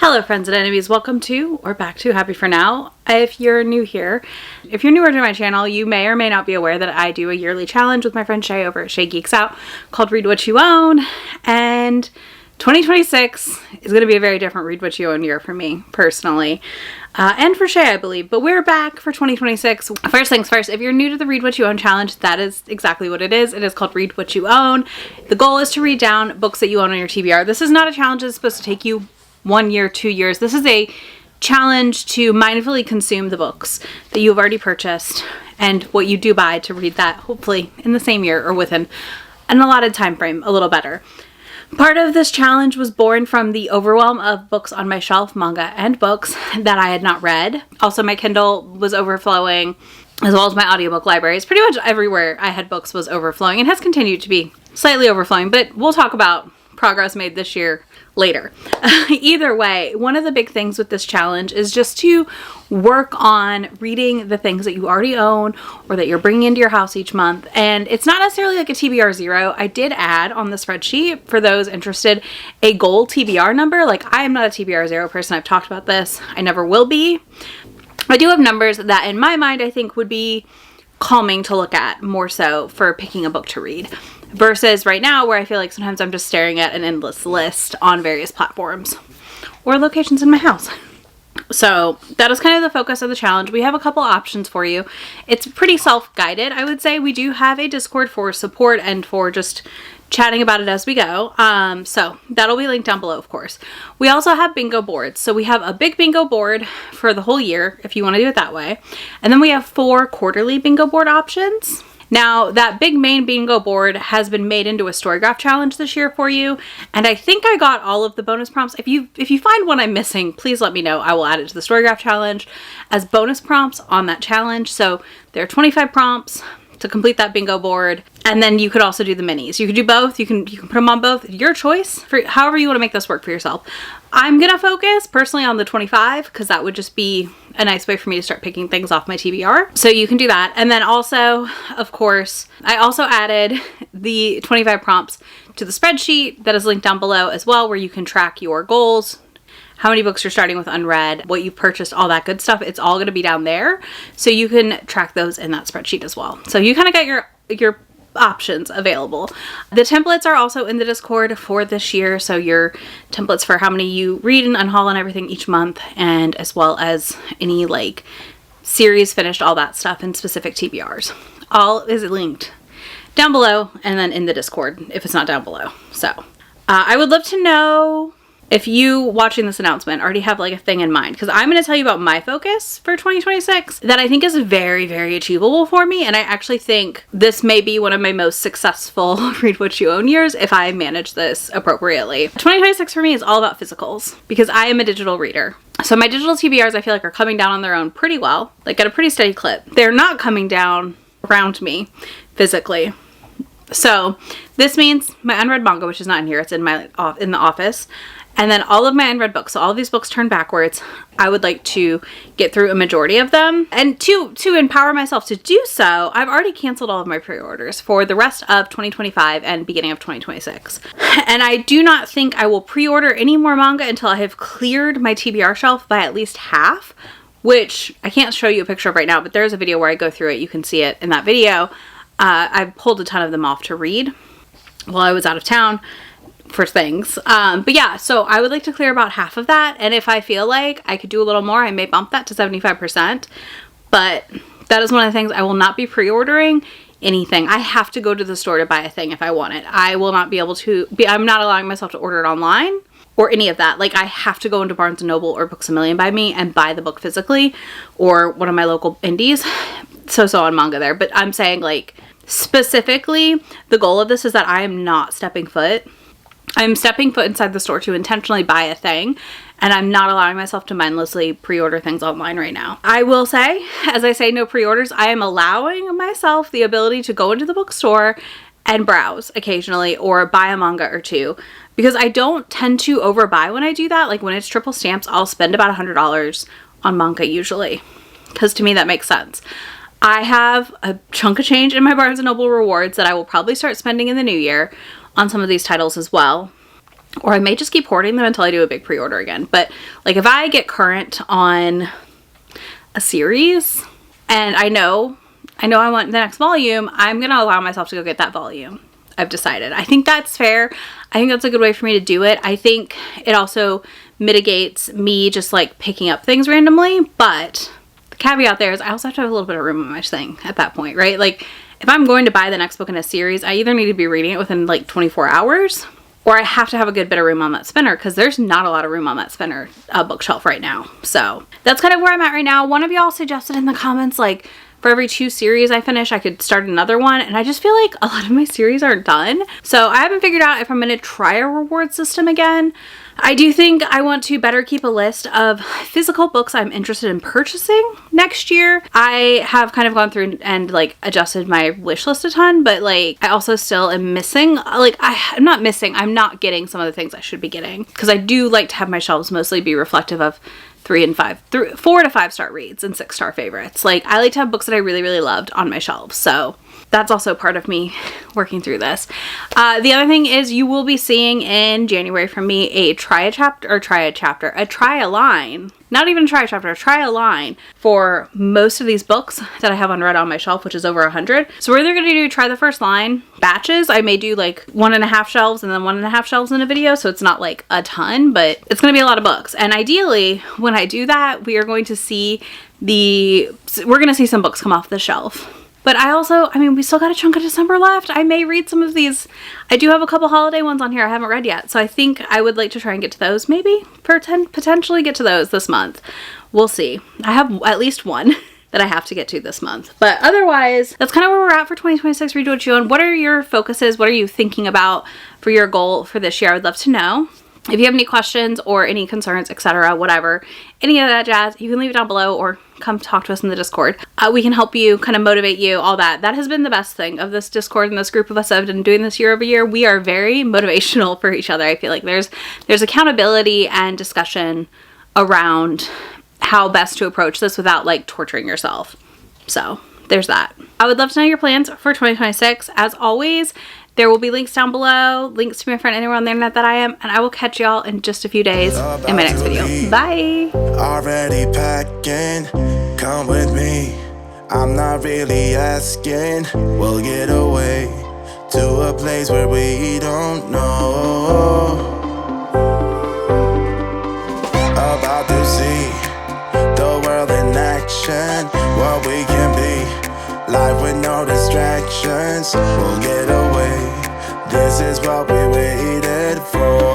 Hello friends and enemies, welcome to, or back to, Happy For Now. If you're new here, if you're newer to my channel, you may or may not be aware that I do a yearly challenge with my friend Shay over at Shay Geeks Out called Read What You Own, and 2026 is going to be a very different Read What You Own year for me, personally, and for Shay, I believe, but we're back for 2026. First things first, if you're new to the Read What You Own challenge, that is exactly what it is. It is called Read What You Own. The goal is to read down books that you own on your TBR. This is not a challenge that's supposed to take you 1 year, 2 years. This is a challenge to mindfully consume the books that you've already purchased and what you do buy to read that hopefully in the same year or within an allotted time frame a little better. Part of this challenge was born from the overwhelm of books on my shelf, manga and books that I had not read. Also, my Kindle was overflowing, as well as my audiobook libraries. Pretty much everywhere I had books was overflowing and has continued to be slightly overflowing, but we'll talk about progress made this year later. Either way, one of the big things with this challenge is just to work on reading the things that you already own or that you're bringing into your house each month. And it's not necessarily like a TBR 0. I did add on the spreadsheet, for those interested, a goal TBR number. Like, I am not a TBR 0 person. I've talked about this. I never will be. I do have numbers that in my mind I think would be calming to look at more so for picking a book to read, versus right now where I feel like sometimes I'm just staring at an endless list on various platforms or locations in my house. So that is kind of the focus of the challenge. We have a couple options for you. It's pretty self-guided, I would say. We do have a Discord for support and for just chatting about it as we go. So that'll be linked down below, of course. We also have bingo boards. So we have a big bingo board for the whole year, if you want to do it that way. And then we have 4 quarterly bingo board options. Now, that big main bingo board has been made into a Storygraph challenge this year for you, and I think I got all of the bonus prompts. If you find one I'm missing, please let me know. I will add it to the Storygraph challenge as bonus prompts on that challenge. So there are 25 prompts to complete that bingo board, and then you could also do the minis. You could do both. You can put them on both. Your choice, for however you want to make this work for yourself. I'm gonna focus personally on the 25 because that would just be a nice way for me to start picking things off my TBR. So you can do that. And then also, of course, I also added the 25 prompts to the spreadsheet that is linked down below as well, where you can track your goals, how many books you're starting with unread, what you've purchased, all that good stuff. It's all going to be down there. So you can track those in that spreadsheet as well. So you kind of got your options available. The templates are also in the Discord for this year. So your templates for how many you read and unhaul and everything each month, and as well as any like series finished, all that stuff, and specific TBRs. All is linked down below and then in the Discord if it's not down below. So I would love to know if you watching this announcement already have like a thing in mind, because I'm going to tell you about my focus for 2026 that I think is very, very achievable for me. And I actually think this may be one of my most successful Read What You Own years if I manage this appropriately. 2026 for me is all about physicals because I am a digital reader. So my digital TBRs I feel like are coming down on their own pretty well, like at a pretty steady clip. They're not coming down around me physically. So this means my unread manga, which is not in here, it's in the office. And then all of my unread books, so all of these books turned backwards, I would like to get through a majority of them. And to empower myself to do so, I've already canceled all of my pre-orders for the rest of 2025 and beginning of 2026. And I do not think I will pre-order any more manga until I have cleared my TBR shelf by at least half, which I can't show you a picture of right now, but there's a video where I go through it. You can see it in that video. I pulled a ton of them off to read while I was out of town for things. But yeah, so I would like to clear about half of that. And if I feel like I could do a little more, I may bump that to 75%. But that is one of the things I will not be pre-ordering anything. I have to go to the store to buy a thing if I want it. I will not be able to I'm not allowing myself to order it online or any of that. Like, I have to go into Barnes & Noble or Books A Million by me and buy the book physically, or one of my local indies. So on manga there. But I'm saying, like, specifically, the goal of this is that I am not stepping foot. I'm stepping foot inside the store to intentionally buy a thing, and I'm not allowing myself to mindlessly pre-order things online right now. I will say, as I say, no pre-orders, I am allowing myself the ability to go into the bookstore and browse occasionally or buy a manga or two, because I don't tend to overbuy when I do that. Like, when it's triple stamps, I'll spend about $100 on manga usually, because to me that makes sense. I have a chunk of change in my Barnes & Noble rewards that I will probably start spending in the new year on some of these titles as well. or I may just keep hoarding them until I do a big pre-order again. But like if I get current on a series and I know I want the next volume, I'm gonna allow myself to go get that volume. I've decided. I think that's fair. I think that's a good way for me to do it. I think it also mitigates me just like picking up things randomly, but the caveat there is I also have to have a little bit of room on my thing at that point, right? Like if I'm going to buy the next book in a series, I either need to be reading it within like 24 hours or I have to have a good bit of room on that spinner because there's not a lot of room on that spinner bookshelf right now. So that's kind of where I'm at right now. One of y'all suggested in the comments like for every 2 series I finish, I could start another one. And I just feel like a lot of my series aren't done. So I haven't figured out if I'm going to try a reward system again. I do think I want to better keep a list of physical books I'm interested in purchasing next year. I have kind of gone through and like adjusted my wish list a ton, but like I also still am missing, like I'm not getting some of the things I should be getting because I do like to have my shelves mostly be reflective of 4 to 5 star reads and 6-star favorites. Like I like to have books that I really, really loved on my shelves. So that's also part of me working through this. The other thing is you will be seeing in January from me a try a line, not even a try a line for most of these books that I have unread on my shelf, which is over 100. So we're either going to do try the first line batches. I may do like 1.5 shelves and then 1.5 shelves in a video. So it's not like a ton, but it's going to be a lot of books. And ideally when I do that, we're going to see some books come off the shelf. But we still got a chunk of December left. I may read some of these. I do have a couple holiday ones on here I haven't read yet. So I think I would like to try and get to those maybe. Potentially get to those this month. We'll see. I have at least one that I have to get to this month. But otherwise, that's kind of where we're at for 2026 Read What You Own. What are your focuses? What are you thinking about for your goal for this year? I would love to know. If you have any questions or any concerns, etc., whatever, any of that jazz, you can leave it down below or come talk to us in the Discord. We can help you, kind of motivate you, all that. That has been the best thing of this Discord and this group of us that have been doing this year over year. We are very motivational for each other. I feel like there's accountability and discussion around how best to approach this without like torturing yourself. So there's that. I would love to know your plans for 2026. As always, there will be links down below, links to my friend anywhere on the internet that I am, and I will catch y'all in just a few days in my next video. Bye! Already packing, come with me. I'm not really asking. We'll get away to a place where we don't know. About to see the world in action, what we can be. Life with no distractions, we'll get away. This is what we waited for.